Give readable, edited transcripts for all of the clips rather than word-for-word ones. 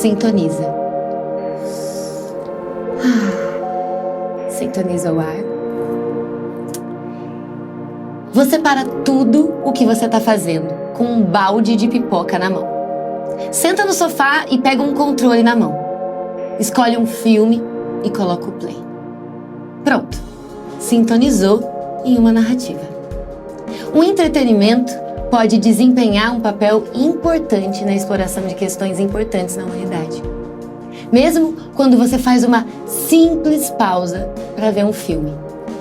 Sintoniza. Sintoniza o ar. Você para tudo o que você está fazendo com um balde de pipoca na mão. Senta no sofá e pega um controle na mão. Escolhe um filme e coloca o play. Pronto. Sintonizou em uma narrativa. O entretenimento pode desempenhar um papel importante na exploração de questões importantes na humanidade. Mesmo quando você faz uma simples pausa para ver um filme,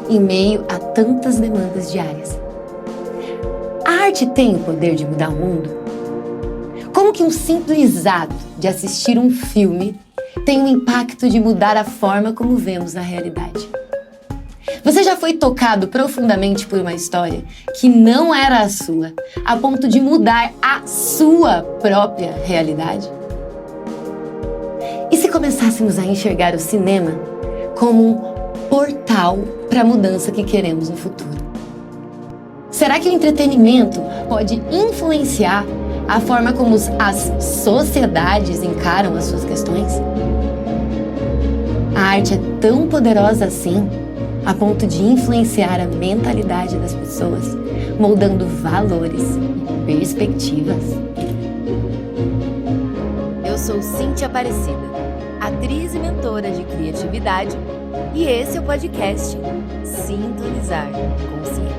em meio a tantas demandas diárias. A arte tem o poder de mudar o mundo? Como que um simples ato de assistir um filme tem o impacto de mudar a forma como vemos a realidade? Você já foi tocado profundamente por uma história que não era a sua, a ponto de mudar a sua própria realidade? E se começássemos a enxergar o cinema como um portal para a mudança que queremos no futuro? Será que o entretenimento pode influenciar a forma como as sociedades encaram as suas questões? A arte é tão poderosa assim, a ponto de influenciar a mentalidade das pessoas, moldando valores e perspectivas. Eu sou Cíntia Aparecida, atriz e mentora de criatividade, e esse é o podcast Sintonizar Consciências.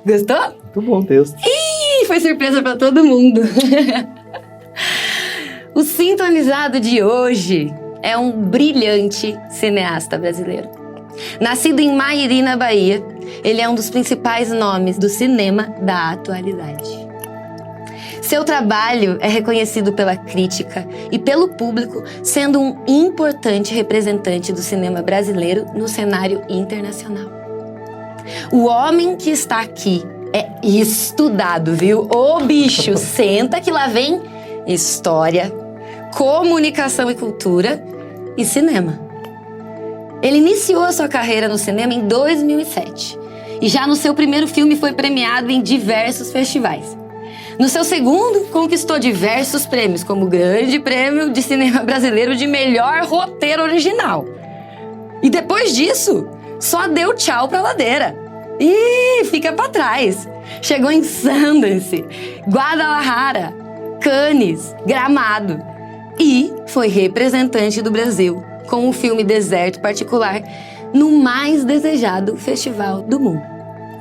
Gostou? Muito bom o texto. Foi surpresa para todo mundo. O sintonizado de hoje é um brilhante cineasta brasileiro. Nascido em Mairi, na Bahia, ele é um dos principais nomes do cinema da atualidade. Seu trabalho é reconhecido pela crítica e pelo público, sendo um importante representante do cinema brasileiro no cenário internacional. O homem que está aqui é estudado, viu? Ô bicho, senta que lá vem história, comunicação e cultura e cinema. Ele iniciou a sua carreira no cinema em 2007 e já no seu primeiro filme foi premiado em diversos festivais. No seu segundo, conquistou diversos prêmios, como o Grande Prêmio de Cinema Brasileiro de Melhor Roteiro Original. E depois disso, só deu tchau pra ladeira. Ih, fica pra trás. Chegou em Sundance, Guadalajara, Cannes, Gramado. E foi representante do Brasil com o filme Deserto Particular no mais desejado festival do mundo,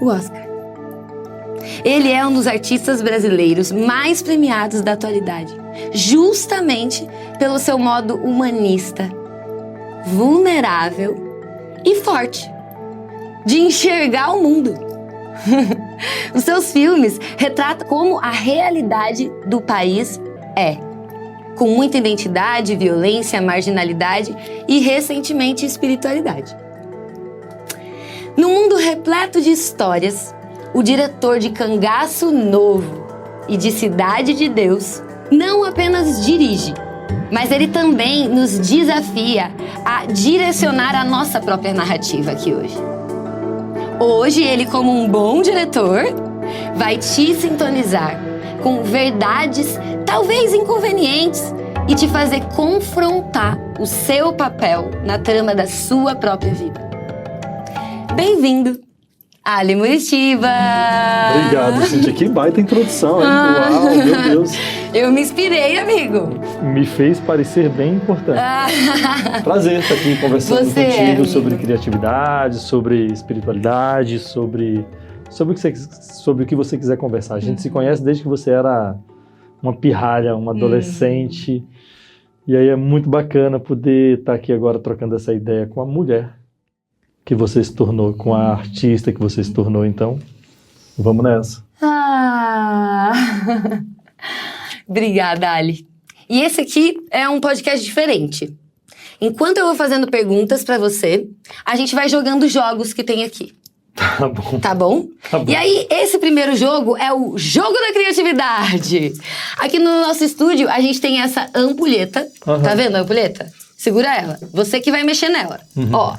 o Oscar. Ele é um dos artistas brasileiros mais premiados da atualidade, justamente pelo seu modo humanista, vulnerável e forte de enxergar o mundo. Os seus filmes retratam como a realidade do país é, com muita identidade, violência, marginalidade e, recentemente, espiritualidade. No mundo repleto de histórias, o diretor de Cangaço Novo e de Cidade de Deus não apenas dirige, mas ele também nos desafia a direcionar a nossa própria narrativa aqui hoje. Hoje, ele, como um bom diretor, vai te sintonizar com verdades talvez inconvenientes e te fazer confrontar o seu papel na trama da sua própria vida. Bem-vindo, Ali Muritiba! Obrigado, Cíntia. Que baita introdução, hein? Uau, meu Deus! Eu me inspirei, amigo! Me fez parecer bem importante. Prazer estar aqui conversando contigo sobre criatividade, sobre espiritualidade, sobre o que você quiser conversar. A gente se conhece desde que você era uma pirralha, uma adolescente. E aí é muito bacana poder estar aqui agora trocando essa ideia com a mulher que você se tornou, com a artista que você se tornou. Então, vamos nessa. Obrigada, Ali. E esse aqui é um podcast diferente. Enquanto eu vou fazendo perguntas pra você, a gente vai jogando jogos que tem aqui. Tá bom. Tá bom? Tá bom. E aí, esse primeiro jogo é o Jogo da Criatividade. Aqui no nosso estúdio, a gente tem essa ampulheta. Tá vendo a ampulheta? Segura ela. Você que vai mexer nela. Ó,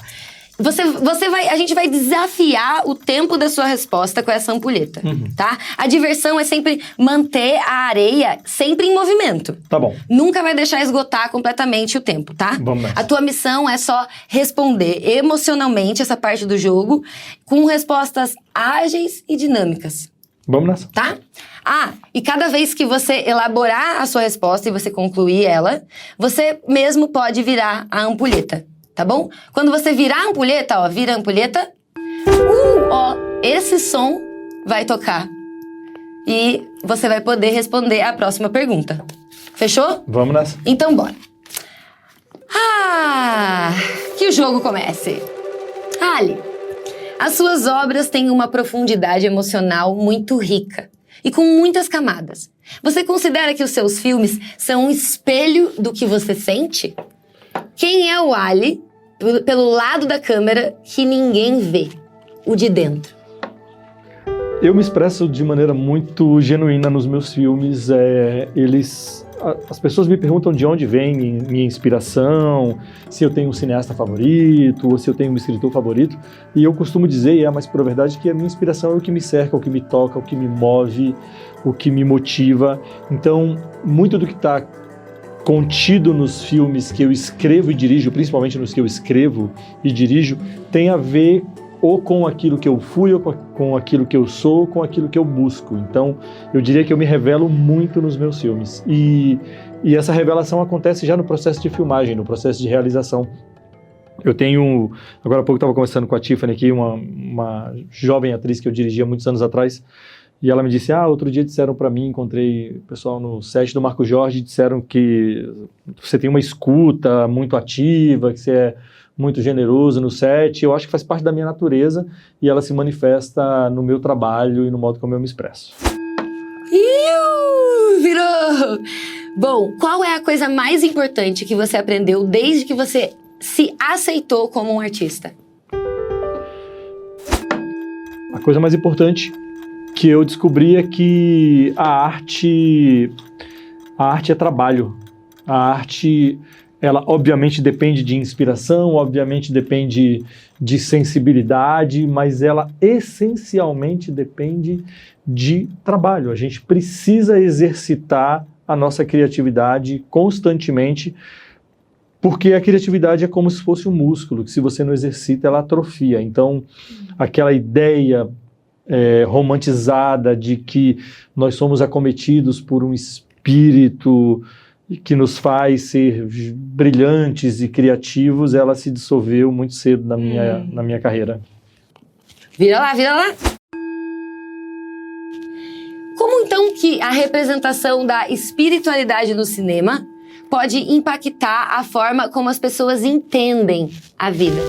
a gente vai desafiar o tempo da sua resposta com essa ampulheta, tá? A diversão é sempre manter a areia sempre em movimento. Tá bom. Nunca vai deixar esgotar completamente o tempo, tá? Vamos nessa. A tua missão é só responder emocionalmente essa parte do jogo com respostas ágeis e dinâmicas. Vamos nessa. Tá? E cada vez que você elaborar a sua resposta e você concluir ela, você mesmo pode virar a ampulheta. Tá bom? Quando você virar a ampulheta, ó, vira a ampulheta, esse som vai tocar. E você vai poder responder a próxima pergunta. Fechou? Vamos nessa. Então, bora. Que o jogo comece. Ali, as suas obras têm uma profundidade emocional muito rica e com muitas camadas. Você considera que os seus filmes são um espelho do que você sente? Quem é o Ali, pelo lado da câmera, que ninguém vê? O de dentro. Eu me expresso de maneira muito genuína nos meus filmes. As pessoas me perguntam de onde vem minha inspiração, se eu tenho um cineasta favorito, ou se eu tenho um escritor favorito. E eu costumo dizer, mas por verdade, que a minha inspiração é o que me cerca, o que me toca, o que me move, o que me motiva. Então, muito do que está contido nos filmes que eu escrevo e dirijo, principalmente nos que eu escrevo e dirijo, tem a ver ou com aquilo que eu fui, ou com aquilo que eu sou, ou com aquilo que eu busco. Então, eu diria que eu me revelo muito nos meus filmes. E essa revelação acontece já no processo de filmagem, no processo de realização. Eu tenho... Agora há pouco estava conversando com a Tiffany aqui, uma jovem atriz que eu dirigia muitos anos atrás, e ela me disse, outro dia disseram para mim, encontrei o pessoal no set do Marco Jorge, disseram que você tem uma escuta muito ativa, que você é muito generoso no set. Eu acho que faz parte da minha natureza e ela se manifesta no meu trabalho e no modo como eu me expresso. Virou! Bom, qual é a coisa mais importante que você aprendeu desde que você se aceitou como um artista? A coisa mais importante que eu descobri é que a arte é trabalho. A arte, ela obviamente depende de inspiração, obviamente depende de sensibilidade, mas ela essencialmente depende de trabalho. A gente precisa exercitar a nossa criatividade constantemente, porque a criatividade é como se fosse um músculo, que se você não exercita, ela atrofia. Então, aquela ideia romantizada de que nós somos acometidos por um espírito que nos faz ser brilhantes e criativos, ela se dissolveu muito cedo na minha carreira. Vira lá, vira lá! Como então que a representação da espiritualidade no cinema pode impactar a forma como as pessoas entendem a vida?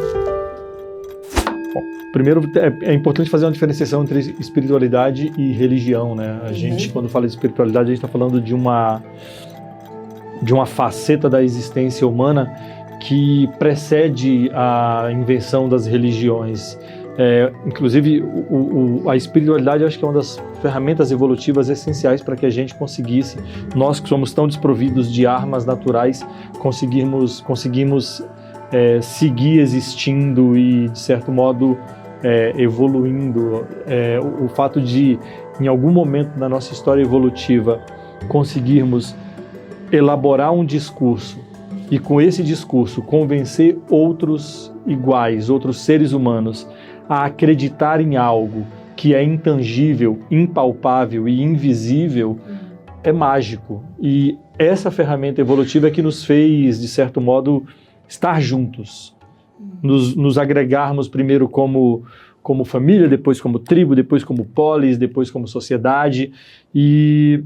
Bom, primeiro, é importante fazer uma diferenciação entre espiritualidade e religião, né? A gente, quando fala de espiritualidade, a gente está falando de uma faceta da existência humana que precede a invenção das religiões. Inclusive, a espiritualidade, eu acho que é uma das ferramentas evolutivas essenciais para que a gente conseguisse, nós que somos tão desprovidos de armas naturais, conseguimos seguir existindo e, de certo modo, evoluindo. O fato de, em algum momento da nossa história evolutiva, conseguirmos elaborar um discurso e, com esse discurso, convencer outros iguais, outros seres humanos, a acreditar em algo que é intangível, impalpável e invisível, é mágico. E essa ferramenta evolutiva é que nos fez, de certo modo, estar juntos, nos agregarmos primeiro como família, depois como tribo, depois como polis, depois como sociedade. E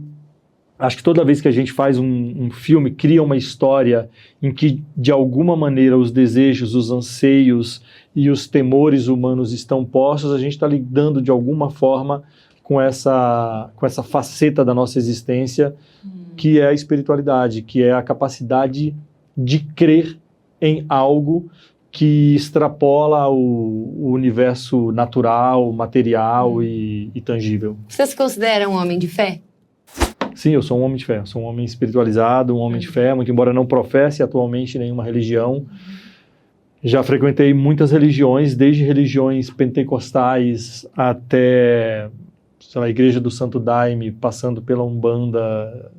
acho que toda vez que a gente faz um filme, cria uma história em que, de alguma maneira, os desejos, os anseios e os temores humanos estão postos, a gente está lidando, de alguma forma, com essa faceta da nossa existência, que é a espiritualidade, que é a capacidade de crer em algo que extrapola o universo natural, material e tangível. Você se considera um homem de fé? Sim, eu sou um homem de fé, eu sou um homem espiritualizado, um homem de fé, muito embora não professe atualmente nenhuma religião. Já frequentei muitas religiões, desde religiões pentecostais até, sei lá, a Igreja do Santo Daime, passando pela Umbanda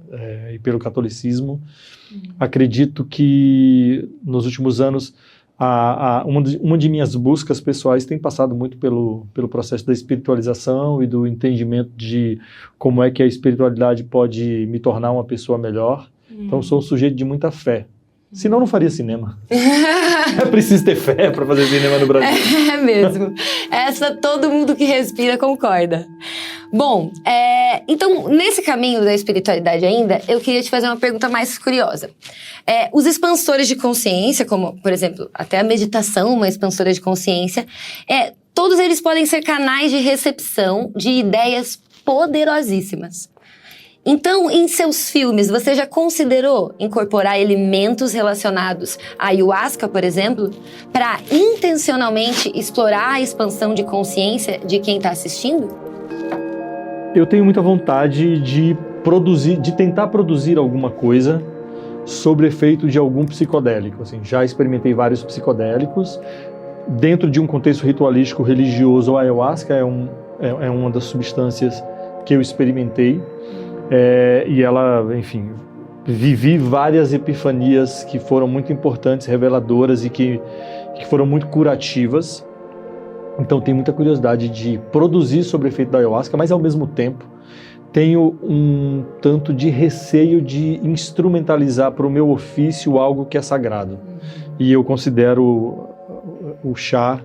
e pelo catolicismo. Acredito que nos últimos anos uma de minhas buscas pessoais tem passado muito pelo processo da espiritualização e do entendimento de como é que a espiritualidade pode me tornar uma pessoa melhor. Então, sou um sujeito de muita fé. Senão não faria cinema. É preciso ter fé para fazer cinema no Brasil. É mesmo. Essa todo mundo que respira concorda. Bom, então, nesse caminho da espiritualidade ainda, eu queria te fazer uma pergunta mais curiosa. Os expansores de consciência, como, por exemplo, até a meditação, uma expansora de consciência, todos eles podem ser canais de recepção de ideias poderosíssimas. Então, em seus filmes, você já considerou incorporar elementos relacionados à ayahuasca, por exemplo, para intencionalmente explorar a expansão de consciência de quem está assistindo? Eu tenho muita vontade de tentar produzir alguma coisa sobre efeito de algum psicodélico. Assim, já experimentei vários psicodélicos. Dentro de um contexto ritualístico religioso, a ayahuasca é uma das substâncias que eu experimentei. E ela, enfim, vivi várias epifanias que foram muito importantes, reveladoras e que foram muito curativas. Então tenho muita curiosidade de produzir sobre o efeito da ayahuasca, mas ao mesmo tempo tenho um tanto de receio de instrumentalizar para o meu ofício algo que é sagrado. E eu considero o chá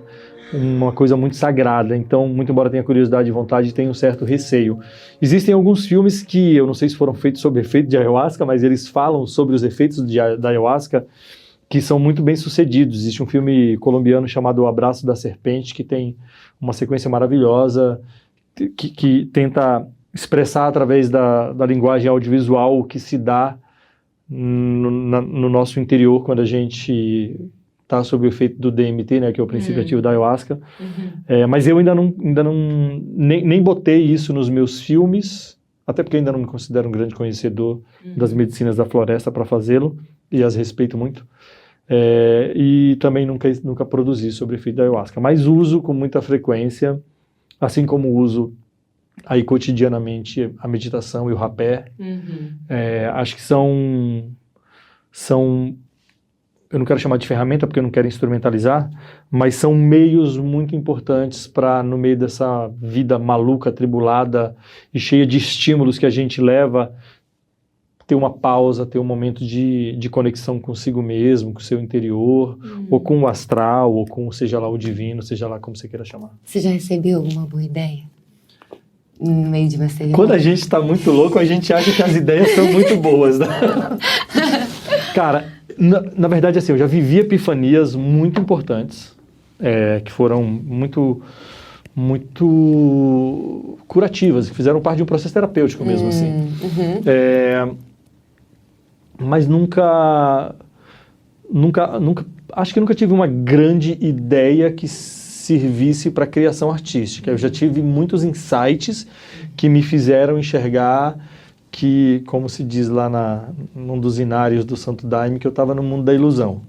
uma coisa muito sagrada, então, muito embora tenha curiosidade e vontade, tenho um certo receio. Existem alguns filmes que, eu não sei se foram feitos sob efeito de ayahuasca, mas eles falam sobre os efeitos da ayahuasca, que são muito bem sucedidos. Existe um filme colombiano chamado O Abraço da Serpente, que tem uma sequência maravilhosa, que tenta expressar através da linguagem audiovisual o que se dá no nosso interior quando a gente está sob o efeito do DMT, né, que é o princípio ativo da ayahuasca. Mas eu ainda nem botei isso nos meus filmes, até porque ainda não me considero um grande conhecedor das medicinas da floresta para fazê-lo, e as respeito muito. E também nunca produzi sobre o efeito da ayahuasca, mas uso com muita frequência, assim como uso aí cotidianamente a meditação e o rapé. Acho que são eu não quero chamar de ferramenta porque eu não quero instrumentalizar, mas são meios muito importantes para, no meio dessa vida maluca, atribulada e cheia de estímulos que a gente leva, ter uma pausa, ter um momento de conexão consigo mesmo, com o seu interior, ou com o astral, ou com, seja lá, o divino, seja lá como você queira chamar. Você já recebeu alguma boa ideia? No meio de uma cerimônia? Quando a gente está muito louco, a gente acha que as ideias são muito boas, né? Cara, na verdade, assim, eu já vivi epifanias muito importantes, que foram muito curativas, que fizeram parte de um processo terapêutico mesmo, assim. Mas nunca, acho que nunca tive uma grande ideia que servisse para a criação artística. Eu já tive muitos insights que me fizeram enxergar que, como se diz lá num dos inários do Santo Daime, que eu estava no mundo da ilusão.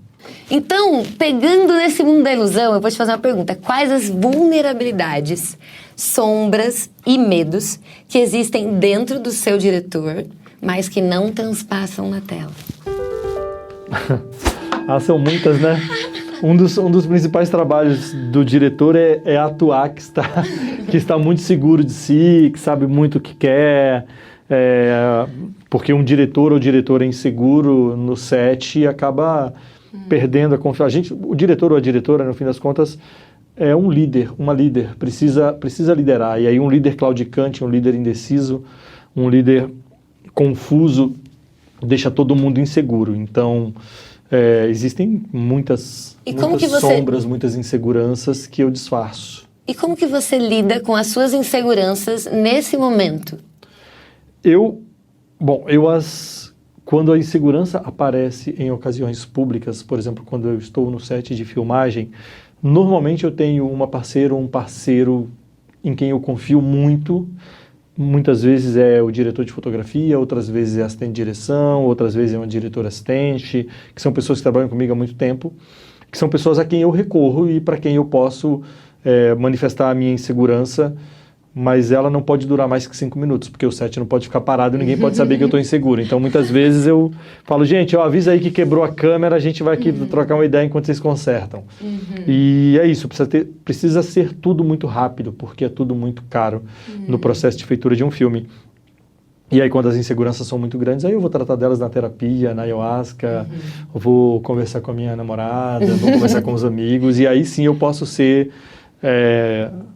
Então, pegando nesse mundo da ilusão, eu vou te fazer uma pergunta. Quais as vulnerabilidades, sombras e medos que existem dentro do seu diretor, mas que não transpassam na tela? São muitas, né? Um dos principais trabalhos do diretor é atuar, que está muito seguro de si, que sabe muito o que quer, porque um diretor ou diretora inseguro no set acaba perdendo a confiança. O diretor ou a diretora, no fim das contas, é um líder, uma líder, precisa liderar. E aí um líder claudicante, um líder indeciso, um líder confuso, deixa todo mundo inseguro. Então, existem muitas sombras, muitas inseguranças que eu disfarço. E como que você lida com as suas inseguranças nesse momento? Quando a insegurança aparece em ocasiões públicas, por exemplo, quando eu estou no set de filmagem, normalmente eu tenho uma parceira ou um parceiro em quem eu confio muito, muitas vezes é o diretor de fotografia, outras vezes é assistente de direção, outras vezes é uma diretora assistente, que são pessoas que trabalham comigo há muito tempo, que são pessoas a quem eu recorro e para quem eu posso manifestar a minha insegurança, mas ela não pode durar mais que 5 minutos, porque o set não pode ficar parado e ninguém pode saber que eu estou inseguro. Então, muitas vezes eu falo, gente, avisa aí que quebrou a câmera, a gente vai aqui trocar uma ideia enquanto vocês consertam. E é isso, precisa ser tudo muito rápido, porque é tudo muito caro no processo de feitura de um filme. E aí, quando as inseguranças são muito grandes, aí eu vou tratar delas na terapia, na ayahuasca, vou conversar com a minha namorada, vou conversar com os amigos, e aí sim eu posso ser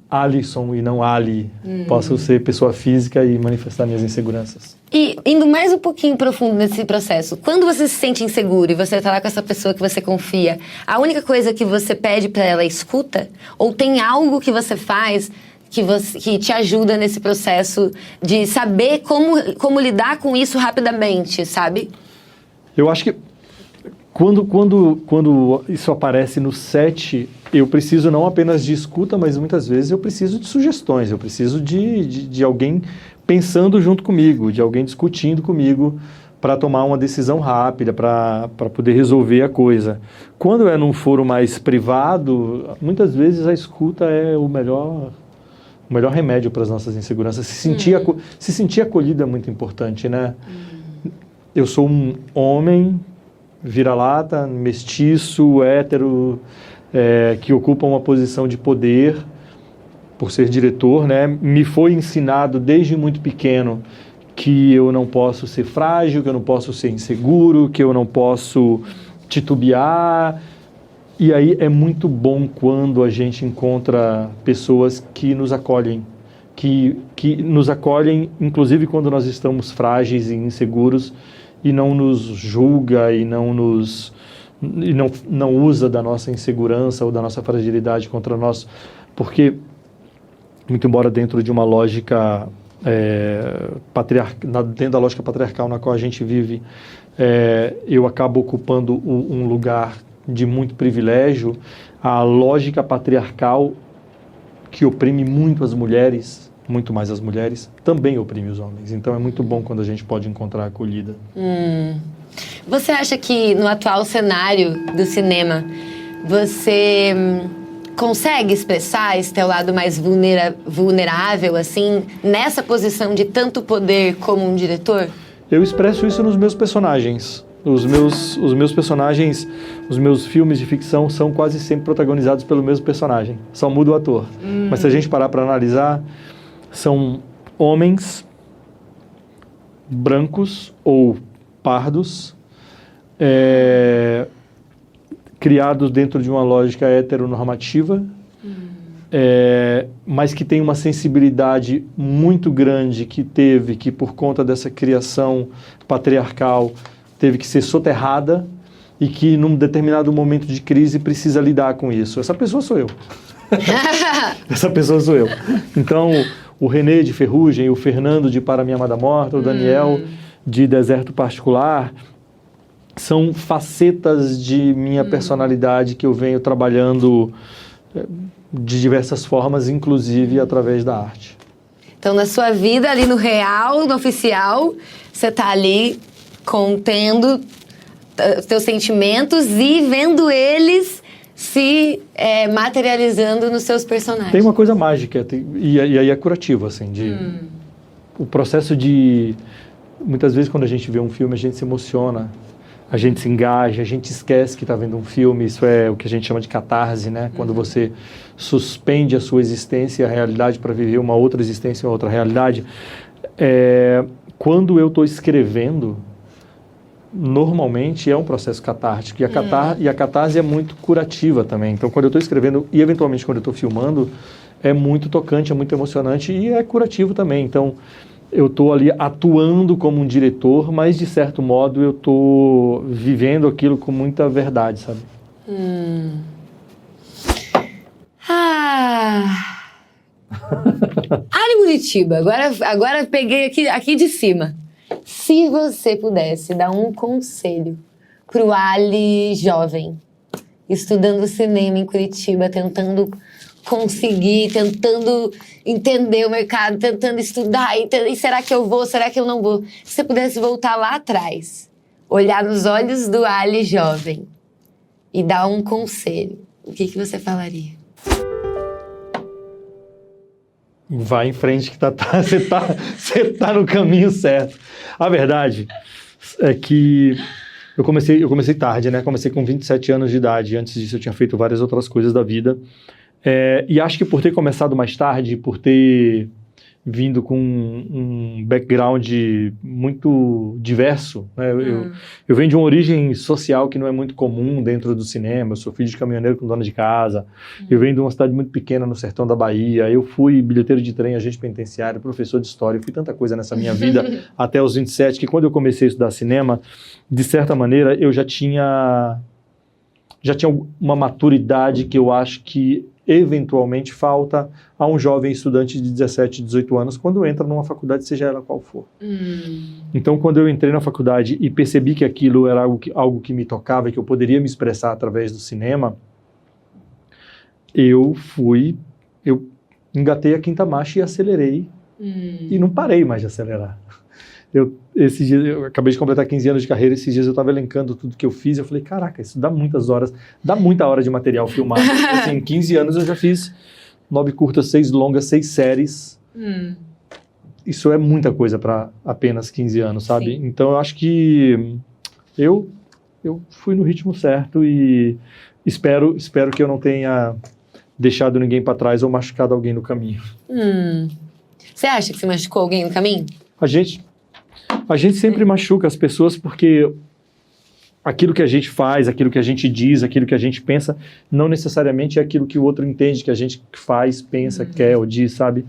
Alisson e não Ali. Posso ser pessoa física e manifestar minhas inseguranças. E indo mais um pouquinho profundo nesse processo, quando você se sente inseguro e você está lá com essa pessoa que você confia, a única coisa que você pede para ela é escuta? Ou tem algo que você faz que te ajuda nesse processo de saber como lidar com isso rapidamente, sabe? Eu acho que quando isso aparece no set, eu preciso não apenas de escuta, mas muitas vezes eu preciso de sugestões, eu preciso de alguém pensando junto comigo, de alguém discutindo comigo para tomar uma decisão rápida, para poder resolver a coisa. Quando é num foro mais privado, muitas vezes a escuta é o melhor remédio para as nossas inseguranças. Se sentir acolhido é muito importante, né? Eu sou um homem vira-lata, mestiço, hétero, que ocupa uma posição de poder por ser diretor, né? Me foi ensinado desde muito pequeno que eu não posso ser frágil, que eu não posso ser inseguro, que eu não posso titubear. E aí é muito bom quando a gente encontra pessoas que nos acolhem, que nos acolhem, inclusive quando nós estamos frágeis e inseguros, e não nos julga e não usa da nossa insegurança ou da nossa fragilidade contra nós, porque, muito embora dentro de uma lógica dentro da lógica patriarcal na qual a gente vive, eu acabo ocupando um lugar de muito privilégio, a lógica patriarcal que oprime muito as mulheres, muito mais as mulheres, também oprime os homens. Então é muito bom quando a gente pode encontrar acolhida. Você acha que no atual cenário do cinema, você consegue expressar esse teu lado mais vulnerável, assim, nessa posição de tanto poder como um diretor? Eu expresso isso nos meus personagens. Os meus personagens, os meus filmes de ficção são quase sempre protagonizados pelo mesmo personagem. Só muda o ator. Mas se a gente parar para analisar, são homens brancos ou pardos, criados dentro de uma lógica heteronormativa, mas que tem uma sensibilidade muito grande que por conta dessa criação patriarcal teve que ser soterrada e que num determinado momento de crise precisa lidar com isso. Essa pessoa sou eu. Essa pessoa sou eu. Então, o René de Ferrugem, o Fernando de Para Minha Amada Morta, o Daniel de Deserto Particular, são facetas de minha personalidade que eu venho trabalhando de diversas formas, inclusive através da arte. Então, na sua vida, ali no real, no oficial, você está ali contendo os teus sentimentos e vendo eles se materializando nos seus personagens. Tem uma coisa mágica, e aí é curativo, assim, o processo de... Muitas vezes, quando a gente vê um filme, a gente se emociona, a gente se engaja, a gente esquece que está vendo um filme. Isso é o que a gente chama de catarse, né? Quando você suspende a sua existência e a realidade para viver uma outra existência, uma outra realidade. Quando eu estou escrevendo, normalmente é um processo catártico. E a catarse é muito curativa também. Então, quando eu estou escrevendo e, eventualmente, quando eu estou filmando, é muito tocante, é muito emocionante e é curativo também. Então, eu estou ali atuando como um diretor, mas, de certo modo, eu estou vivendo aquilo com muita verdade, sabe? Ali Muritiba, agora peguei aqui de cima. Se você pudesse dar um conselho pro Ali jovem, estudando cinema em Curitiba, tentando conseguir, tentando entender o mercado, tentando estudar, e será que eu vou, será que eu não vou? Se você pudesse voltar lá atrás, olhar nos olhos do Ali jovem e dar um conselho, o que você falaria? Vai em frente que você tá no caminho certo. A verdade é que eu comecei tarde, né? Comecei com 27 anos de idade. Antes disso eu tinha feito várias outras coisas da vida. E acho que por ter começado mais tarde, por ter vindo com um background muito diverso, né? Eu venho de uma origem social que não é muito comum dentro do cinema. Eu sou filho de caminhoneiro com dona de casa. Eu venho de uma cidade muito pequena no sertão da Bahia. Eu fui bilheteiro de trem, agente penitenciário, professor de história. Eu fui tanta coisa nessa minha vida até os 27, que quando eu comecei a estudar cinema, de certa maneira, eu já tinha uma maturidade que eu acho que eventualmente falta a um jovem estudante de 17, 18 anos quando entra numa faculdade, seja ela qual for. Então, quando eu entrei na faculdade e percebi que aquilo era algo que me tocava e que eu poderia me expressar através do cinema, eu engatei a quinta marcha e acelerei e não parei mais de acelerar. Esses dias, eu acabei de completar 15 anos de carreira, esses dias eu estava elencando tudo que eu fiz, eu falei, caraca, isso dá muitas horas, dá muita hora de material filmado. Assim, em 15 anos eu já fiz 9 curtas, 6 longas, 6 séries. Isso é muita coisa para apenas 15 anos, sabe? Sim. Então eu acho que eu fui no ritmo certo e espero que eu não tenha deixado ninguém para trás ou machucado alguém no caminho. Você acha que você machucou alguém no caminho? A gente sempre machuca as pessoas porque aquilo que a gente faz, aquilo que a gente diz, aquilo que a gente pensa, não necessariamente é aquilo que o outro entende que a gente faz, pensa, quer ou diz, sabe?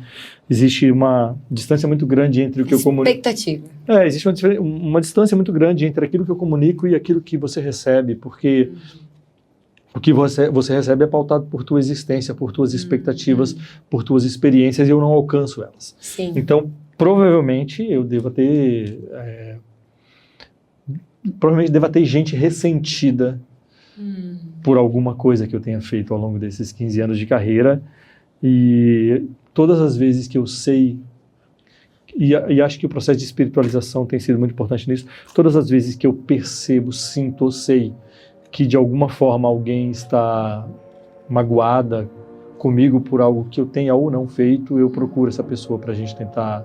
Existe uma distância muito grande entre o que eu comunico. Expectativa. Existe uma distância muito grande entre aquilo que eu comunico e aquilo que você recebe, porque o que você recebe é pautado por tua existência, por tuas expectativas, por tuas experiências, e eu não alcanço elas. Sim. Então, provavelmente eu deva ter gente ressentida por alguma coisa que eu tenha feito ao longo desses 15 anos de carreira, e todas as vezes que eu sei, e acho que o processo de espiritualização tem sido muito importante nisso, todas as vezes que eu percebo, sinto ou sei que de alguma forma alguém está magoada comigo por algo que eu tenha ou não feito, eu procuro essa pessoa para a gente tentar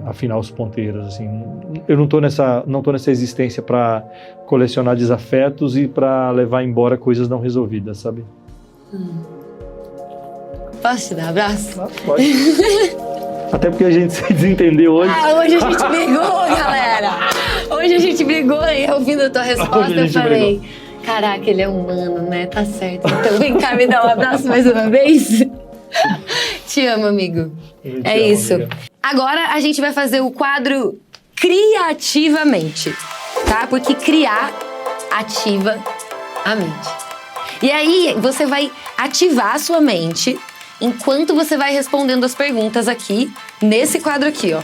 afinar os ponteiros, assim. Eu não tô nessa existência para colecionar desafetos e para levar embora coisas não resolvidas, sabe? Posso te dar um abraço? Pode. Até porque a gente se desentendeu hoje. Hoje a gente brigou, galera! Hoje a gente brigou e ouvindo a tua resposta eu falei, caraca, ele é humano, né? Tá certo. Então vem cá me dar um abraço mais uma vez. Te amo, amigo. É isso. Amiga. Agora a gente vai fazer o quadro criativamente, tá? Porque criar ativa a mente. E aí você vai ativar a sua mente enquanto você vai respondendo as perguntas aqui, nesse quadro aqui, ó.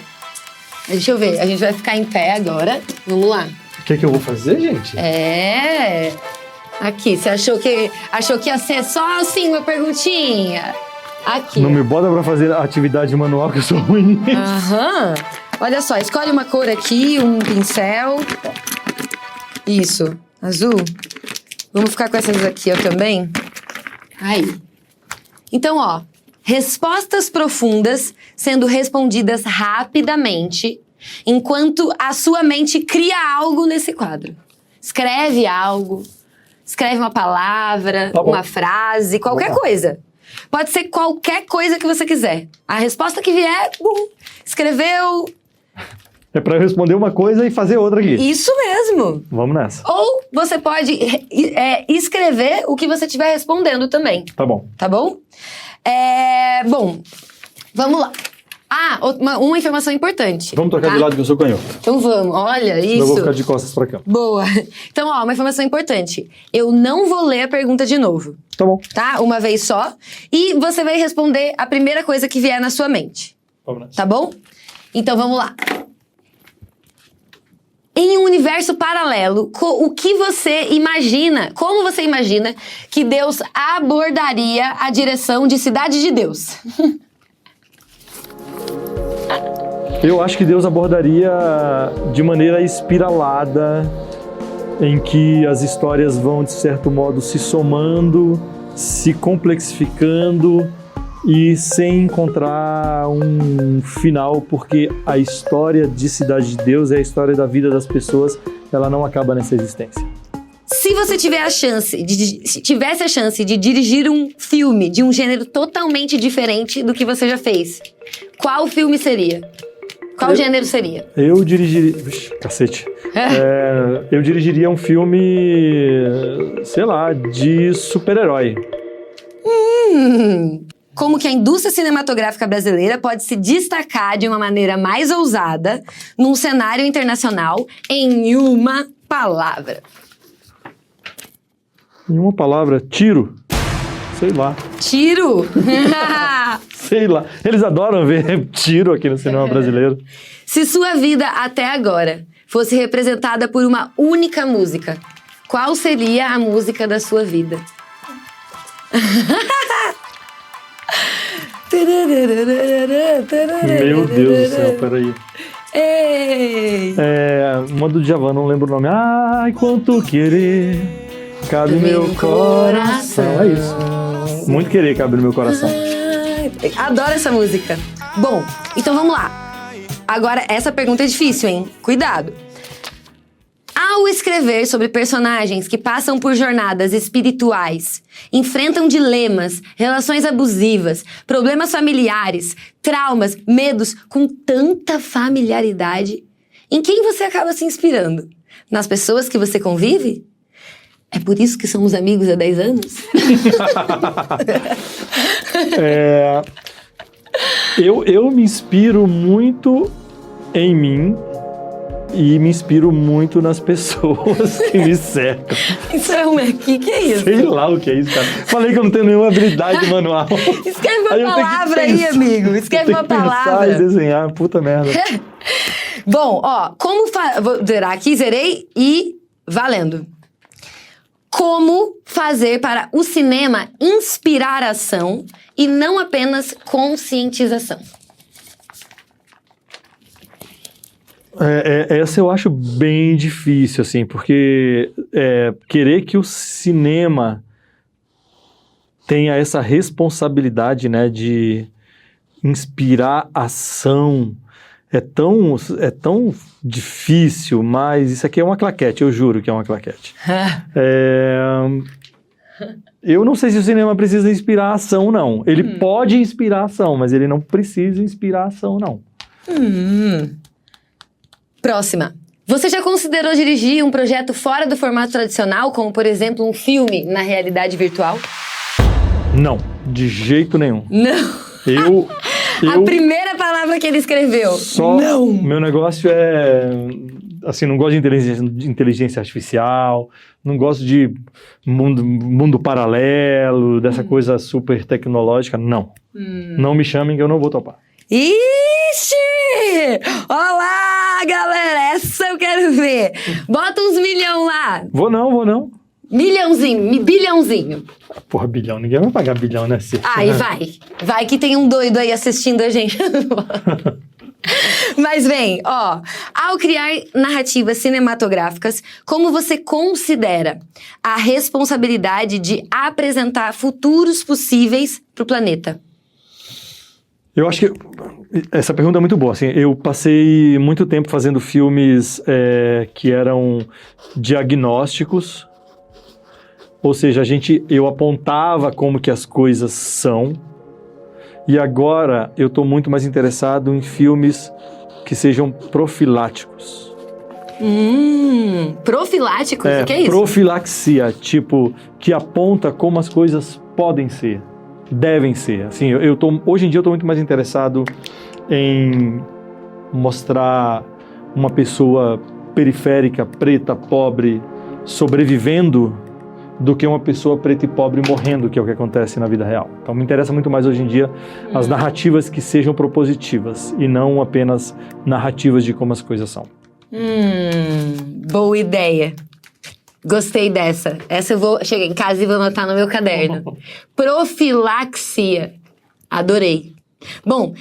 Deixa eu ver, a gente vai ficar em pé agora. Vamos lá. O que eu vou fazer, gente? Aqui, você achou que ia ser só assim uma perguntinha? Aqui. Não me bota pra fazer atividade manual, que eu sou ruim nisso. Olha só, escolhe uma cor aqui, um pincel. Isso, azul. Vamos ficar com essas aqui, ó, também. Aí. Então, ó, respostas profundas sendo respondidas rapidamente, enquanto a sua mente cria algo nesse quadro. Escreve algo, escreve uma palavra, uma frase, qualquer coisa. Pode ser qualquer coisa que você quiser. A resposta que vier, escreveu. É pra eu responder uma coisa e fazer outra aqui. Isso mesmo. Vamos nessa. Ou você pode escrever o que você estiver respondendo também. Tá bom. Tá bom? Bom, vamos lá. Uma informação importante. Vamos trocar de lado que eu sou canhoto. Então vamos, olha isso. Eu vou ficar de costas pra cá. Boa. Então, ó, uma informação importante. Eu não vou ler a pergunta de novo. Tá bom. Tá? Uma vez só. E você vai responder a primeira coisa que vier na sua mente. Vamos nessa. Tá bom? Então vamos lá. Em um universo universo paralelo, o que você imagina, como você imagina que Deus abordaria a direção de Cidade de Deus? Eu acho que Deus abordaria de maneira espiralada, em que as histórias vão, de certo modo, se somando, se complexificando e sem encontrar um final, porque a história de Cidade de Deus é a história da vida das pessoas, ela não acaba nessa existência. Se você tivesse a chance de dirigir um filme de um gênero totalmente diferente do que você já fez, qual filme seria? Qual gênero seria? Eu dirigiria... Vixe, cacete. Eu dirigiria um filme, sei lá, de super-herói. Como que a indústria cinematográfica brasileira pode se destacar de uma maneira mais ousada num cenário internacional em uma palavra? Em uma palavra, tiro. Sei lá. Tiro? Sei lá. Eles adoram ver tiro aqui no cinema brasileiro. Se sua vida até agora fosse representada por uma única música, qual seria a música da sua vida? Meu Deus do céu, peraí. Ei! Uma do Djavan, não lembro o nome. Ai, quanto querer cabe no meu coração. É isso. Muito querer cabe no meu coração. Adoro essa música. Bom, então vamos lá. Agora, essa pergunta é difícil, hein? Cuidado. Ao escrever sobre personagens que passam por jornadas espirituais, enfrentam dilemas, relações abusivas, problemas familiares, traumas, medos com tanta familiaridade, em quem você acaba se inspirando? Nas pessoas que você convive? É por isso que somos amigos há 10 anos? Eu me inspiro muito em mim e me inspiro muito nas pessoas que me cercam. Isso é que é isso? Sei lá o que é isso, cara. Falei que eu não tenho nenhuma habilidade manual. Escreve uma palavra aí, amigo. Escreve uma palavra. Pensar e desenhar, puta merda. Bom, ó, vou zerar aqui, zerei e valendo. Como fazer para o cinema inspirar ação e não apenas conscientização? Essa eu acho bem difícil, assim, porque querer que o cinema tenha essa responsabilidade, né, de inspirar ação é tão difícil, mas isso aqui é uma claquete, eu juro que é uma claquete. Eu não sei se o cinema precisa inspirar ação, não. Ele pode inspirar ação, mas ele não precisa inspirar ação, não. Próxima. Você já considerou dirigir um projeto fora do formato tradicional, como, por exemplo, um filme na realidade virtual? Não, de jeito nenhum. Não. A primeira palavra que ele escreveu. Não. Meu negócio assim, não gosto de inteligência artificial, não gosto de mundo paralelo, dessa coisa super tecnológica, não. Não me chamem que eu não vou topar. Ixi! Olá, galera! Essa eu quero ver. Bota uns milhão lá. Vou não. Bilhãozinho. Porra, bilhão. Ninguém vai pagar bilhão, né? Aí vai que tem um doido aí assistindo a gente. Mas bem, ó, ao criar narrativas cinematográficas, como você considera a responsabilidade de apresentar futuros possíveis para o planeta? Eu acho que essa pergunta é muito boa. Assim, eu passei muito tempo fazendo filmes que eram diagnósticos, ou seja, eu apontava como que as coisas são, e agora eu estou muito mais interessado em filmes que sejam profiláticos. Profiláticos? O que é isso? Profilaxia, tipo, que aponta como as coisas podem ser. Devem ser. Assim, hoje em dia eu estou muito mais interessado em mostrar uma pessoa periférica, preta, pobre, sobrevivendo, do que uma pessoa preta e pobre morrendo, que é o que acontece na vida real. Então me interessa muito mais hoje em dia as narrativas que sejam propositivas e não apenas narrativas de como as coisas são. Boa ideia. Gostei dessa. Essa eu vou chegar em casa e vou anotar no meu caderno. Profilaxia. Adorei. Bom,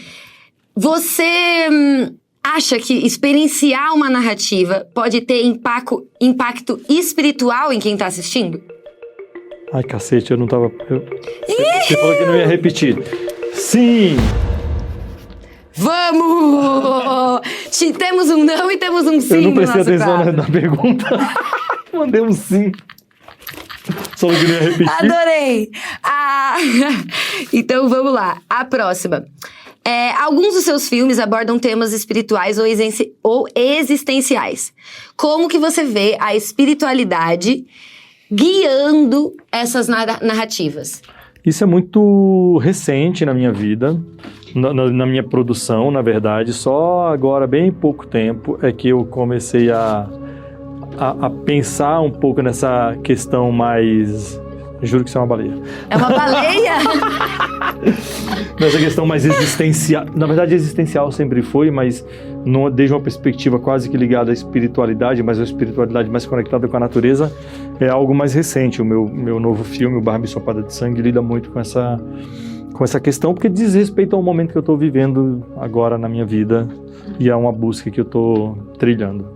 você acha que experienciar uma narrativa pode ter impacto espiritual em quem tá assistindo? Ai, cacete, eu não tava... Você falou que não ia repetir. Sim! Vamos! Temos um não e temos um sim. Eu não prestei atenção quadro. na pergunta. Mandei um sim. Só que não ia repetir. Adorei! Então vamos lá. A próxima. Alguns dos seus filmes abordam temas espirituais ou existenciais. Como que você vê a espiritualidade guiando essas narrativas? Isso é muito recente na minha vida, na minha produção, na verdade. Só agora, bem pouco tempo, é que eu comecei a pensar um pouco nessa questão mais... Juro que isso é uma baleia. É uma baleia? Nessa questão mais existencial. Na verdade, existencial sempre foi, mas não, desde uma perspectiva quase que ligada à espiritualidade, mas a espiritualidade mais conectada com a natureza, é algo mais recente. O meu novo filme, o Barba Ensopada de Sangue, lida muito com essa questão, porque diz respeito ao momento que eu estou vivendo agora na minha vida, e é uma busca que eu estou trilhando.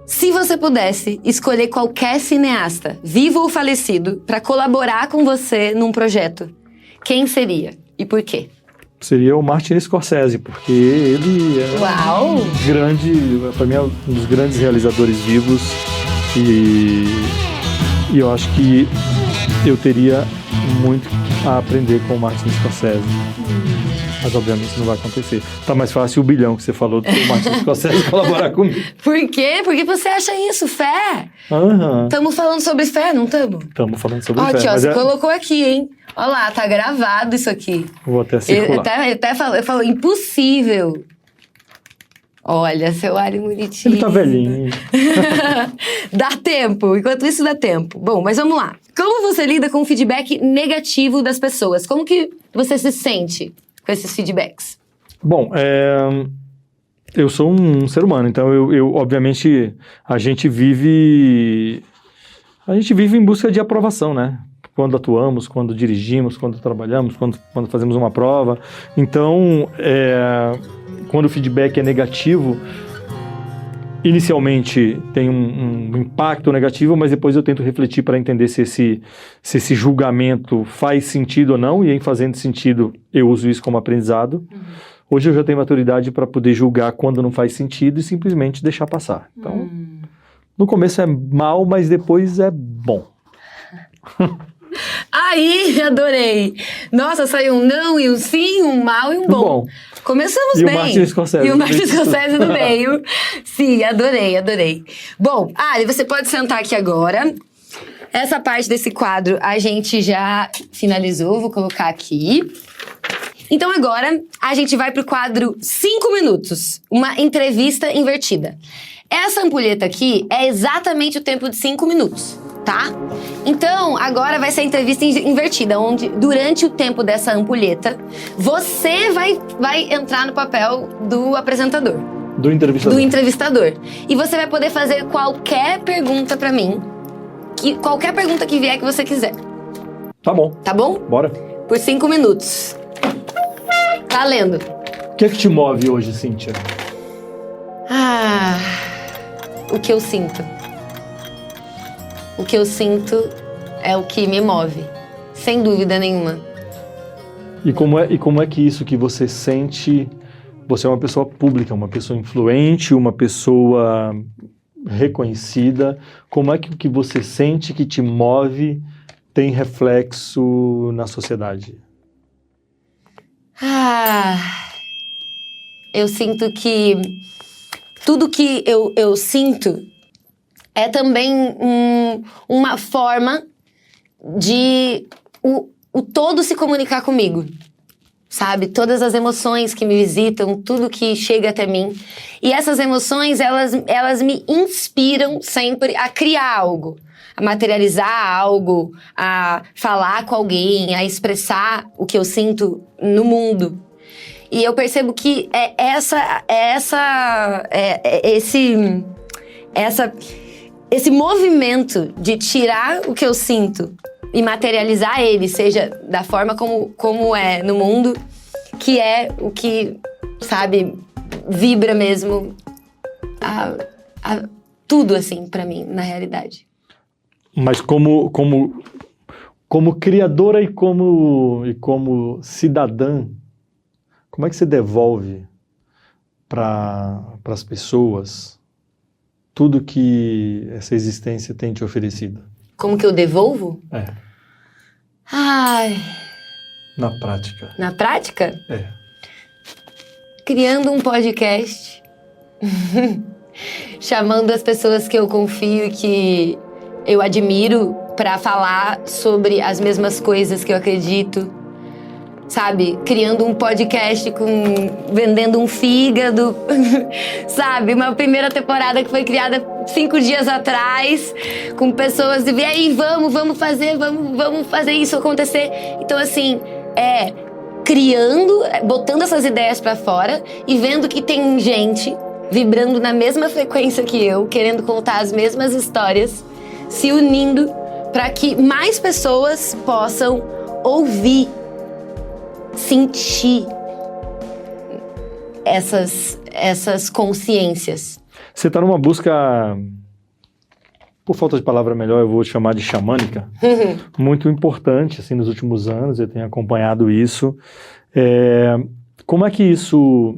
Se você pudesse escolher qualquer cineasta, vivo ou falecido, para colaborar com você num projeto, quem seria e por quê? Seria o Martin Scorsese, porque ele é para mim é um dos grandes realizadores vivos, e eu acho que eu teria muito a aprender com o Martin Scorsese. Mas obviamente isso não vai acontecer. Tá mais fácil o bilhão que você falou do que o Martin Scorsese colaborar comigo. Por quê? Por que você acha isso? Fé? Estamos falando sobre fé, não estamos? Estamos falando sobre fé. Aqui, ó, você colocou aqui, hein? Olha lá, tá gravado isso aqui. Vou até circular. Ele até falou, impossível. Olha, seu Ari bonitinho. Ele tá velhinho. Dá tempo, enquanto isso dá tempo. Bom, mas vamos lá. Como você lida com o feedback negativo das pessoas? Como que você se sente com esses feedbacks? Bom, eu sou um ser humano, então eu obviamente, a gente vive em busca de aprovação, né? Quando atuamos, quando dirigimos, quando trabalhamos, quando fazemos uma prova. Então, quando o feedback é negativo, inicialmente tem um impacto negativo, mas depois eu tento refletir para entender se esse julgamento faz sentido ou não, e em fazendo sentido eu uso isso como aprendizado. Hoje eu já tenho maturidade para poder julgar quando não faz sentido e simplesmente deixar passar. Então, no começo é mal, mas depois é bom. Aí, adorei! Nossa, saiu um não e um sim, um mal e um bom. Começamos bem. E o Martin Scorsese. E o Martin Scorsese no meio. Sim, adorei. Bom, Ari, você pode sentar aqui agora. Essa parte desse quadro a gente já finalizou, vou colocar aqui. Então agora a gente vai pro quadro 5 minutos, uma entrevista invertida. Essa ampulheta aqui é exatamente o tempo de 5 minutos, tá? Então, agora vai ser a entrevista invertida, onde durante o tempo dessa ampulheta, você vai entrar no papel do apresentador. Do entrevistador. Do entrevistador. E você vai poder fazer qualquer pergunta pra mim, qualquer pergunta que vier que você quiser. Tá bom. Tá bom? Bora. Por 5 minutos. Valendo. O que é que te move hoje, Cíntia? O que eu sinto. O que eu sinto é o que me move, sem dúvida nenhuma. E como é que isso que você sente, você é uma pessoa pública, uma pessoa influente, uma pessoa reconhecida, como é que o que você sente que te move tem reflexo na sociedade? Eu sinto que tudo que eu sinto é também uma forma de o todo se comunicar comigo, sabe? Todas as emoções que me visitam, tudo que chega até mim. E essas emoções, elas me inspiram sempre a criar algo, a materializar algo, a falar com alguém, a expressar o que eu sinto no mundo. E eu percebo que esse movimento de tirar o que eu sinto e materializar ele, seja da forma como é no mundo, que é o que, sabe, vibra mesmo tudo, assim, pra mim, na realidade. Mas como criadora e como cidadã, como é que você devolve para as pessoas tudo que essa existência tem te oferecido? Como que eu devolvo? Ai... Na prática. Na prática? Criando um podcast, chamando as pessoas que eu confio e que eu admiro para falar sobre as mesmas coisas que eu acredito, sabe? Criando um podcast vendendo um fígado, sabe? Uma primeira temporada que foi criada 5 dias atrás, com pessoas e aí, vamos fazer isso acontecer. Então, assim, criando, botando essas ideias pra fora e vendo que tem gente vibrando na mesma frequência que eu, querendo contar as mesmas histórias, se unindo para que mais pessoas possam ouvir, sentir essas consciências. Você está numa busca, por falta de palavra melhor, eu vou chamar de xamânica, muito importante assim, nos últimos anos, eu tenho acompanhado isso. Como é que isso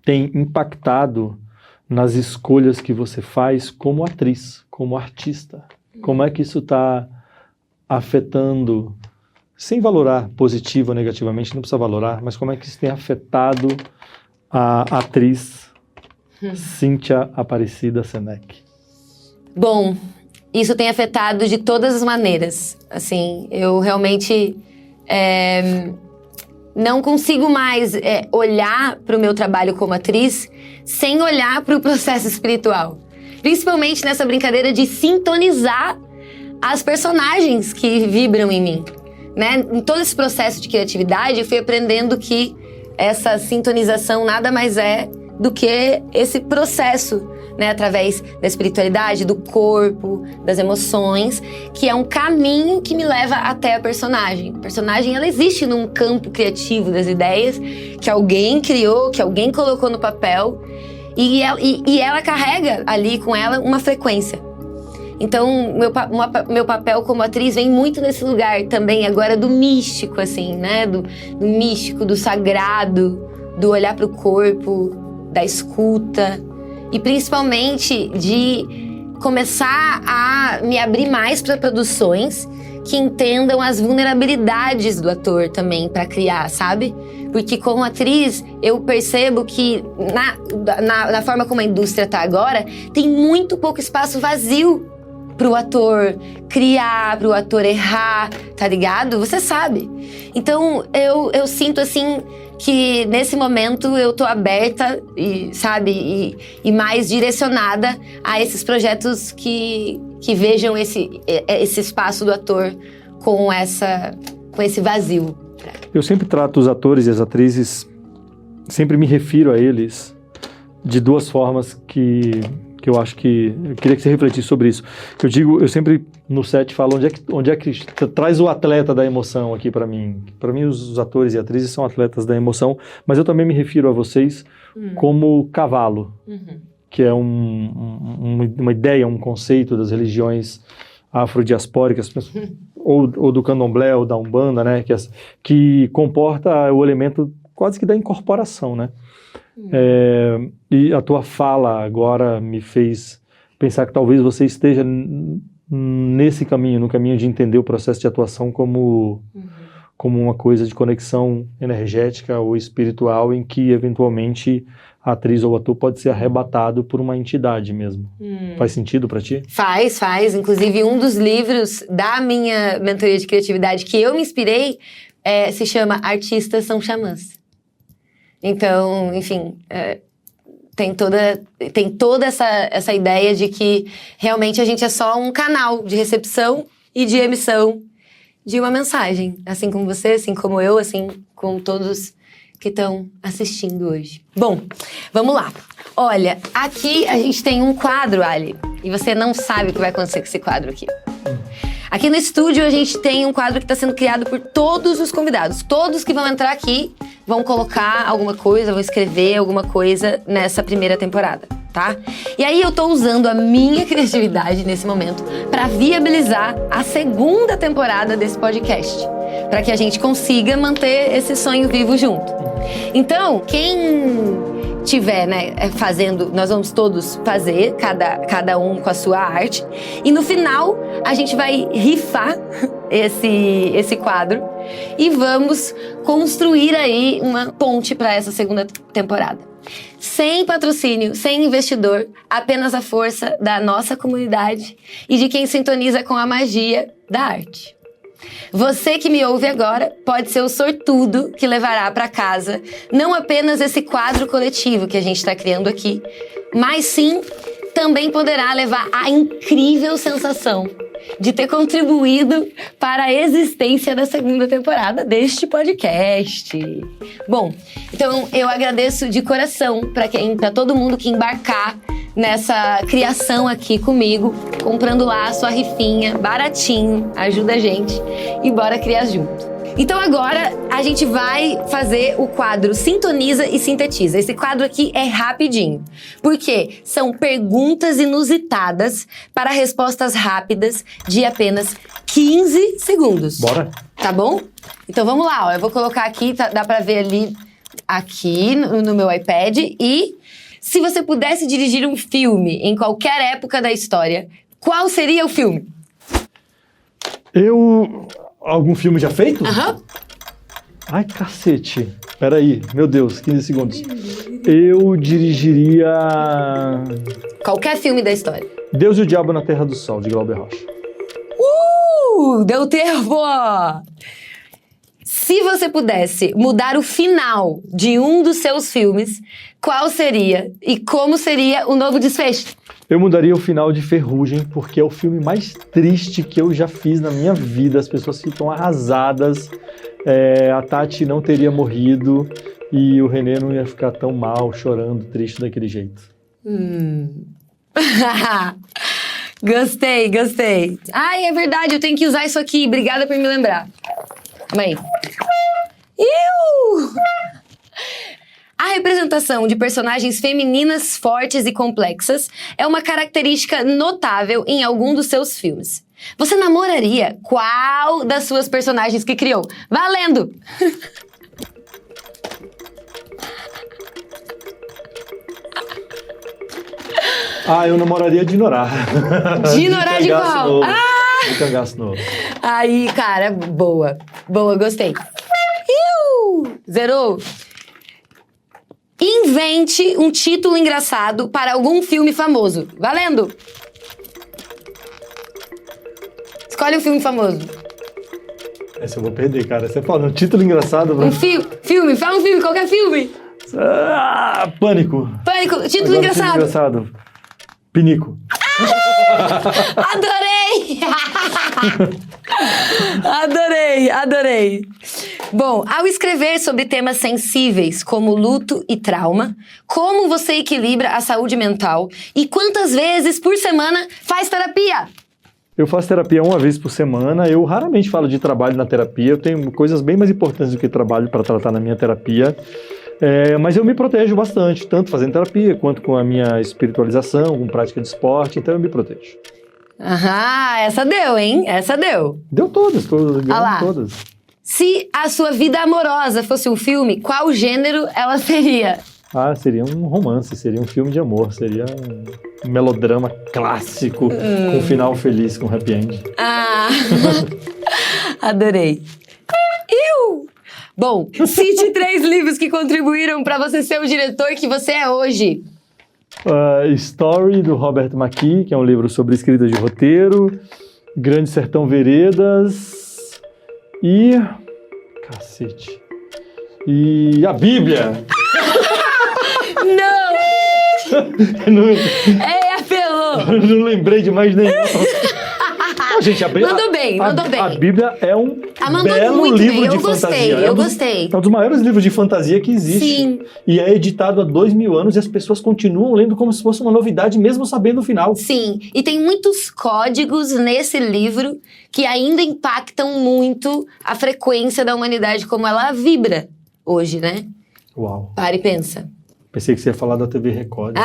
tem impactado nas escolhas que você faz como atriz, como artista? Como é que isso está afetando, sem valorar positivo ou negativamente, não precisa valorar, mas como é que isso tem afetado a atriz Cíntia Aparecida Seneck? Bom, isso tem afetado de todas as maneiras. Assim, eu realmente não consigo mais olhar para o meu trabalho como atriz sem olhar para o processo espiritual. Principalmente nessa brincadeira de sintonizar as personagens que vibram em mim, né? Em todo esse processo de criatividade, eu fui aprendendo que essa sintonização nada mais é do que esse processo, né? Através da espiritualidade, do corpo, das emoções, que é um caminho que me leva até a personagem. A personagem, ela existe num campo criativo das ideias que alguém criou, que alguém colocou no papel, e ela carrega ali com ela uma frequência. Então, meu papel como atriz vem muito nesse lugar também agora do místico, assim, né? Do místico, do sagrado, do olhar para o corpo, da escuta. E principalmente de começar a me abrir mais para produções que entendam as vulnerabilidades do ator também para criar, sabe? Porque como atriz, eu percebo que na forma como a indústria tá agora, tem muito pouco espaço vazio pro ator criar, pro ator errar, tá ligado? Você sabe. Então, eu sinto assim que nesse momento eu tô aberta e, sabe, e mais direcionada a esses projetos que vejam esse espaço do ator com esse vazio. Eu sempre trato os atores e as atrizes, sempre me refiro a eles de duas formas que eu acho que... Eu queria que você refletisse sobre isso. Eu sempre no set falo onde é que traz o atleta da emoção aqui para mim. Para mim, os atores e atrizes são atletas da emoção, mas eu também me refiro a vocês como cavalo, que é uma ideia, um conceito das religiões afrodiaspóricas, ou do candomblé, ou da umbanda, né, que comporta o elemento quase que da incorporação, né? E a tua fala agora me fez pensar que talvez você esteja nesse caminho, no caminho de entender o processo de atuação como uma coisa de conexão energética ou espiritual, em que eventualmente a atriz ou o ator pode ser arrebatado por uma entidade mesmo. Faz sentido pra ti? Faz. Inclusive, um dos livros da minha mentoria de criatividade que eu me inspirei se chama Artistas São Xamãs. Então, enfim, tem toda essa ideia de que realmente a gente é só um canal de recepção e de emissão de uma mensagem. Assim como você, assim como eu, assim como todos que estão assistindo hoje. Bom, vamos lá. Olha, aqui a gente tem um quadro, Ali, e você não sabe o que vai acontecer com esse quadro aqui. Aqui no estúdio a gente tem um quadro que está sendo criado por todos os convidados. Todos que vão entrar aqui vão colocar alguma coisa, vão escrever alguma coisa nessa primeira temporada, tá? E aí eu tô usando a minha criatividade nesse momento para viabilizar a segunda temporada desse podcast, para que a gente consiga manter esse sonho vivo junto. Então, quem tiver, né, fazendo, nós vamos todos fazer, cada um com a sua arte, e no final a gente vai rifar esse quadro e vamos construir aí uma ponte para essa segunda temporada. Sem patrocínio, sem investidor, apenas a força da nossa comunidade e de quem sintoniza com a magia da arte. Você que me ouve agora pode ser o sortudo que levará para casa não apenas esse quadro coletivo que a gente está criando aqui, mas sim também poderá levar a incrível sensação de ter contribuído para a existência da segunda temporada deste podcast. Bom, então eu agradeço de coração para todo mundo que embarcar nessa criação aqui comigo, comprando lá a sua rifinha, baratinho, ajuda a gente e bora criar junto. Então agora a gente vai fazer o quadro Sintoniza e Sintetiza. Esse quadro aqui é rapidinho, porque são perguntas inusitadas para respostas rápidas de apenas 15 segundos. Bora? Tá bom? Então vamos lá, ó. Eu vou colocar aqui, dá pra ver ali, aqui no meu iPad. E se você pudesse dirigir um filme em qualquer época da história, qual seria o filme? Algum filme já feito? Aham. Ai, cacete. Peraí, meu Deus, 15 segundos. Eu dirigiria... Qualquer filme da história. Deus e o Diabo na Terra do Sol, de Glauber Rocha. Deu tempo! Se você pudesse mudar o final de um dos seus filmes, qual seria e como seria o novo desfecho? Eu mudaria o final de Ferrugem, porque é o filme mais triste que eu já fiz na minha vida. As pessoas ficam arrasadas, a Tati não teria morrido e o René não ia ficar tão mal, chorando, triste daquele jeito. Gostei. Ai, é verdade, eu tenho que usar isso aqui. Obrigada por me lembrar. Calma aí. A representação de personagens femininas fortes e complexas é uma característica notável em algum dos seus filmes. Você namoraria qual das suas personagens que criou? Valendo! Eu namoraria Dinorah. Dinorah de qual? De Cangaço Novo. Aí, cara, boa, gostei. Zerou. Invente um título engraçado para algum filme famoso. Valendo! Escolhe um filme famoso. Essa eu vou perder, cara. Você fala um título engraçado. Um filme, fala um filme, qualquer filme. Pânico. Título engraçado. Engraçado. Pinico. Adorei. Bom, ao escrever sobre temas sensíveis como luto e trauma, como você equilibra a saúde mental e quantas vezes por semana faz terapia? Eu faço terapia uma vez por semana. Eu raramente falo de trabalho na terapia. Eu tenho coisas bem mais importantes do que trabalho para tratar na minha terapia. Mas eu me protejo bastante, tanto fazendo terapia quanto com a minha espiritualização, com prática de esporte. Então eu me protejo. Essa deu, hein? Essa deu. Deu todas. Todas. Se a sua vida amorosa fosse um filme, qual gênero ela seria? Seria um romance, seria um filme de amor, seria um melodrama clássico, com um final feliz, com happy end. Adorei. Bom, cite 3 livros que contribuíram para você ser o diretor que você é hoje. Story, do Robert McKee, que é um livro sobre escrita de roteiro. Grande Sertão Veredas. E... Cacete. E a Bíblia. Não! Apelou! Não lembrei de mais nenhum. Gente, mandou bem. A Bíblia é um belo muito livro bem. de fantasia. Eu gostei. É um dos maiores livros de fantasia que existe. Sim. E é editado há 2000 anos e as pessoas continuam lendo como se fosse uma novidade, mesmo sabendo o final. Sim. E tem muitos códigos nesse livro que ainda impactam muito a frequência da humanidade, como ela vibra hoje, né? Uau. Para e pensa. Pensei que você ia falar da TV Record,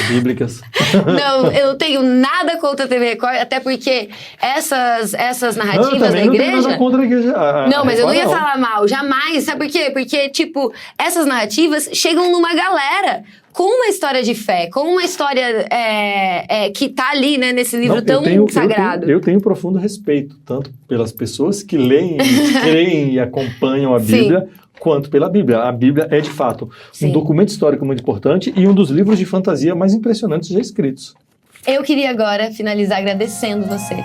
bíblicas. Não, eu não tenho nada contra a TV Record, até porque essas narrativas da igreja... Não tenho nada contra a igreja. Não, mas eu não ia Record, falar mal, jamais. Sabe por quê? Porque, tipo, essas narrativas chegam numa galera com uma história de fé, com uma história que tá ali, né, nesse livro tão sagrado. Eu tenho profundo respeito, tanto pelas pessoas que leem, creem e acompanham a Bíblia, quanto pela Bíblia. A Bíblia é, de fato, um documento histórico muito importante e um dos livros de fantasia mais impressionantes já escritos. Eu queria agora finalizar agradecendo você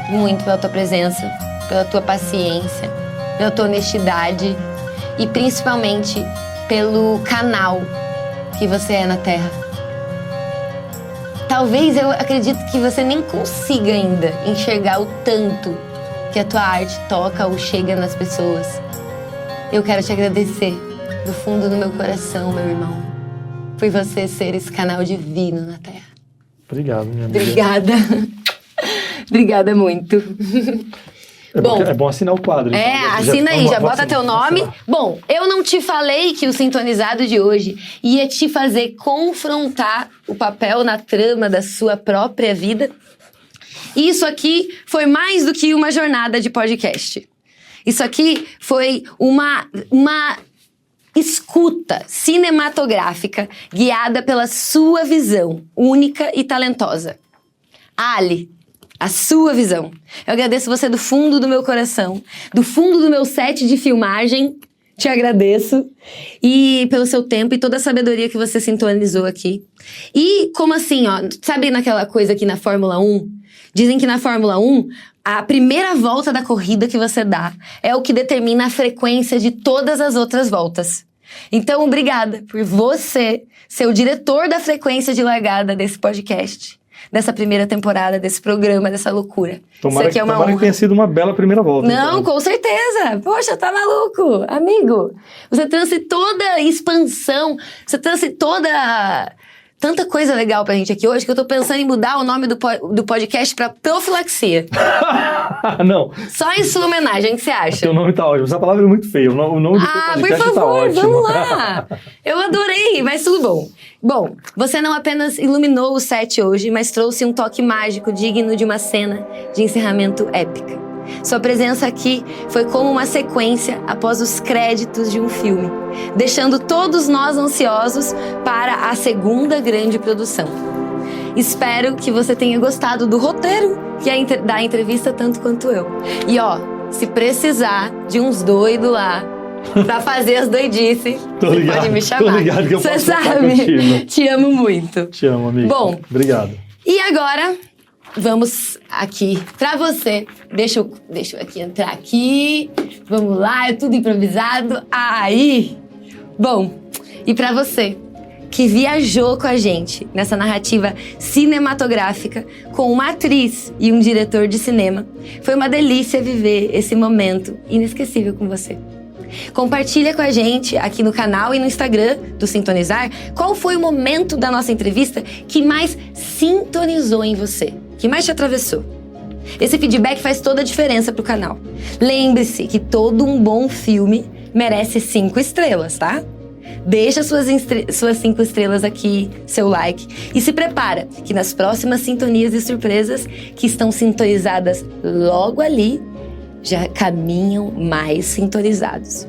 muito pela tua presença, pela tua paciência, pela tua honestidade e principalmente pelo canal que você é na Terra. Talvez eu acredito que você nem consiga ainda enxergar o tanto que a tua arte toca ou chega nas pessoas. Eu quero te agradecer do fundo do meu coração, meu irmão, por você ser esse canal divino na Terra. Obrigado, minha amiga. Obrigada. Obrigada muito. É bom assinar o quadro. Então, assina aí, já bota teu nome. Bom, eu não te falei que o Sintonizado de hoje ia te fazer confrontar o papel na trama da sua própria vida. Isso aqui foi mais do que uma jornada de podcast. Isso aqui foi uma escuta cinematográfica guiada pela sua visão única e talentosa. Ali, a sua visão. Eu agradeço você do fundo do meu coração, do fundo do meu set de filmagem. Te agradeço. E pelo seu tempo e toda a sabedoria que você sintonizou aqui. E como assim, ó, sabe naquela coisa aqui na Fórmula 1? Dizem que na Fórmula 1, a primeira volta da corrida que você dá é o que determina a frequência de todas as outras voltas. Então, obrigada por você ser o diretor da frequência de largada desse podcast, dessa primeira temporada, desse programa, dessa loucura. Tomara que tenha sido uma bela primeira volta. Não, com certeza. Poxa, tá maluco, amigo. Você trouxe toda a expansão, você trouxe tanta coisa legal pra gente aqui hoje que eu tô pensando em mudar o nome do podcast pra Profilaxia. Não. Só em sua homenagem, o que você acha? Seu nome tá ótimo. Essa palavra é muito feia. O nome do podcast por favor, tá ótimo. Vamos lá. Eu adorei, mas tudo bom. Bom, você não apenas iluminou o set hoje, mas trouxe um toque mágico digno de uma cena de encerramento épica. Sua presença aqui foi como uma sequência após os créditos de um filme, deixando todos nós ansiosos para a segunda grande produção. Espero que você tenha gostado do roteiro da entrevista tanto quanto eu. E ó, se precisar de uns doidos lá pra fazer as doidices, você pode me chamar. Tô ligado que eu posso contar contigo. Te amo muito. Te amo, amigo. Bom, obrigado. E agora, vamos aqui pra você. Deixa eu aqui entrar aqui. Vamos lá, é tudo improvisado. Aí! Bom, e pra você que viajou com a gente nessa narrativa cinematográfica com uma atriz e um diretor de cinema, foi uma delícia viver esse momento inesquecível com você. Compartilha com a gente aqui no canal e no Instagram do Sintonizar qual foi o momento da nossa entrevista que mais sintonizou em você, que mais te atravessou. Esse feedback faz toda a diferença pro canal. Lembre-se que todo um bom filme merece 5 estrelas, tá? Deixa suas 5 estrelas aqui, seu like e se prepara que nas próximas sintonias e surpresas que estão sintonizadas logo ali, já caminham mais sintonizados.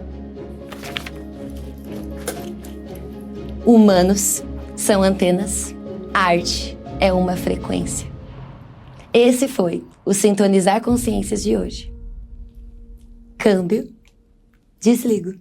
Humanos são antenas, arte é uma frequência. Esse foi o Sintonizar Consciências de hoje. Câmbio, desligo.